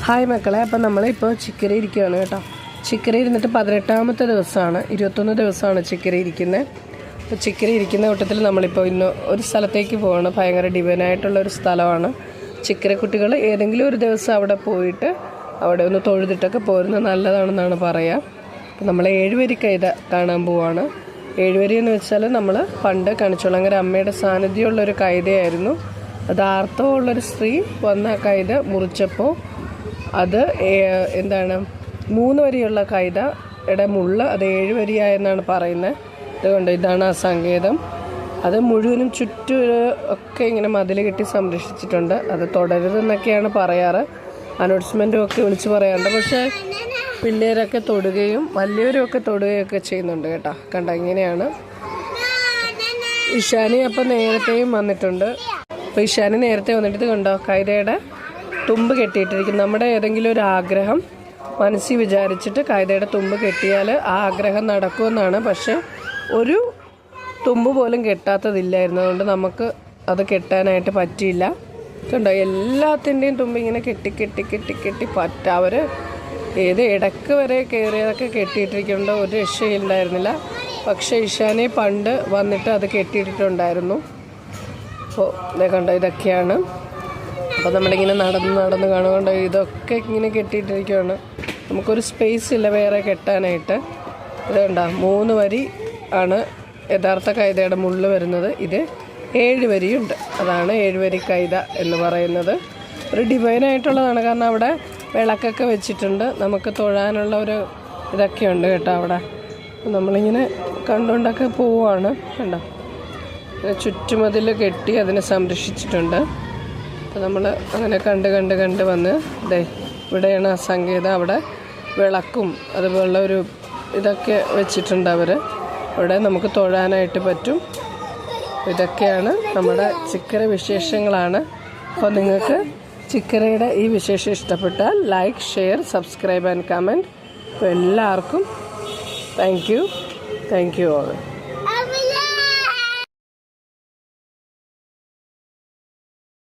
Hi മക്കളെ, അപ്പം നമ്മളിപ്പോൾ ചിക്കരി ഇരിക്കുകയാണ് കേട്ടോ. ചിക്കരി ഇരുന്നിട്ട് 18ാമത്തെ ദിവസമാണ്. 21 ദിവസമാണ് ചിക്കരി ഇരിക്കുന്നത്. അപ്പോൾ ചിക്കരി ഇരിക്കുന്ന കൂട്ടത്തിൽ നമ്മളിപ്പോൾ ഇന്ന് ഒരു സ്ഥലത്തേക്ക് പോവാണ്. ഭയങ്കര ഡിവൈനായിട്ടുള്ളൊരു സ്ഥലമാണ്. ചിക്കര കുട്ടികൾ ഏതെങ്കിലും ഒരു ദിവസം അവിടെ പോയിട്ട് അവിടെ ഒന്ന് തൊഴുതിട്ടൊക്കെ പോരുന്നത് നല്ലതാണെന്നാണ് പറയുക. അപ്പോൾ നമ്മൾ 7 വരി കൈത കാണാൻ പോവാണ്. 7 വരി എന്ന് വെച്ചാൽ നമ്മൾ പണ്ട് കണിച്ചുളങ്ങര അമ്മയുടെ സാന്നിധ്യമുള്ളൊരു കൈതയായിരുന്നു. അത് ആർത്തവമുള്ളൊരു സ്ത്രീ വന്ന കൈത മുറിച്ചപ്പോൾ അത് 3 വരിയുള്ള കൈതയുടെ മുള്ള അത് 7 വരിയായെന്നാണ് പറയുന്നത്. അതുകൊണ്ട് ഇതാണ് ആ സങ്കേതം. അത് മുഴുവനും ചുറ്റും ഒക്കെ ഇങ്ങനെ മതിൽ കെട്ടി സംരക്ഷിച്ചിട്ടുണ്ട്. അത് തുടരുതെന്നൊക്കെയാണ് പറയാറ്. അനൗൺസ്മെൻറ്റും ഒക്കെ വിളിച്ച് പറയാറുണ്ട്. പക്ഷേ പിള്ളേരൊക്കെ തൊടുകയും വലിയവരുമൊക്കെ തൊടുകയൊക്കെ ചെയ്യുന്നുണ്ട് കേട്ടോ. കണ്ട ഇങ്ങനെയാണ്. ഇഷാനി അപ്പം നേരത്തെയും വന്നിട്ടുണ്ട്. അപ്പോൾ ഇഷാനി നേരത്തെ വന്നിട്ട് കണ്ടോ കൈതയുടെ തുമ്പ് കെട്ടിയിട്ടിരിക്കും. നമ്മുടെ ഏതെങ്കിലും ഒരു ആഗ്രഹം മനസ്സിൽ വിചാരിച്ചിട്ട് കൈതയുടെ തുമ്പ് കെട്ടിയാൽ ആ ആഗ്രഹം നടക്കുമെന്നാണ്. പക്ഷേ ഒരു തുമ്പ് പോലും കെട്ടാത്തതില്ലായിരുന്നു. അതുകൊണ്ട് നമുക്ക് അത് കെട്ടാനായിട്ട് പറ്റിയില്ല. കണ്ടോ എല്ലാത്തിൻ്റെയും തുമ്പ് ഇങ്ങനെ കെട്ടി അവർ ഏത് ഇടയ്ക്ക് വരെ കയറിയതൊക്കെ കെട്ടിയിട്ടിരിക്കുന്നുണ്ട്. ഒരു രക്ഷയില്ലായിരുന്നില്ല. പക്ഷേ ഇഷാനെ പണ്ട് വന്നിട്ട് അത് കെട്ടിയിട്ടിട്ടുണ്ടായിരുന്നു. അപ്പോൾ കണ്ടോ ഇതൊക്കെയാണ്. അപ്പോൾ നമ്മളിങ്ങനെ നടന്ന് കാണുകൊണ്ട് ഇതൊക്കെ ഇങ്ങനെ കെട്ടിയിട്ടിരിക്കുകയാണ്. നമുക്കൊരു സ്പേസ് ഇല്ല വേറെ കെട്ടാനായിട്ട്. ഇത് കണ്ടോ 3 വരി ആണ് യഥാർത്ഥ കൈതയുടെ മുള്ള് വരുന്നത്. ഇത് 7 വരിയുണ്ട്. അതാണ് 7 വരി കൈത എന്ന് പറയുന്നത്. ഒരു ഡിവൈനായിട്ടുള്ളതാണ്. കാരണം അവിടെ വിളക്കൊക്കെ വെച്ചിട്ടുണ്ട്. നമുക്ക് തൊഴാനുള്ള ഒരു ഇതൊക്കെ ഉണ്ട് കേട്ടോ അവിടെ. നമ്മളിങ്ങനെ കണ്ടുകൊണ്ടൊക്കെ പോവുകയാണ്. കണ്ടോ ചുറ്റുമതിൽ കെട്ടി അതിനെ സംരക്ഷിച്ചിട്ടുണ്ട്. അപ്പോൾ നമ്മൾ അങ്ങനെ കണ്ട് വന്ന് ഇവിടെയാണ് ആ സങ്കേതം. അവിടെ വിളക്കും അതുപോലുള്ള ഒരു ഇതൊക്കെ വെച്ചിട്ടുണ്ട് അവർ. അവിടെ നമുക്ക് തൊഴാനായിട്ട് പറ്റും. ഇതൊക്കെയാണ് നമ്മുടെ ചിക്കര വിശേഷങ്ങളാണ്. അപ്പോൾ നിങ്ങൾക്ക് ചിക്കരയുടെ ഈ വിശേഷം ഇഷ്ടപ്പെട്ടാൽ like, share, subscribe and comment. അപ്പോൾ എല്ലാവർക്കും താങ്ക് യു ഓൾ.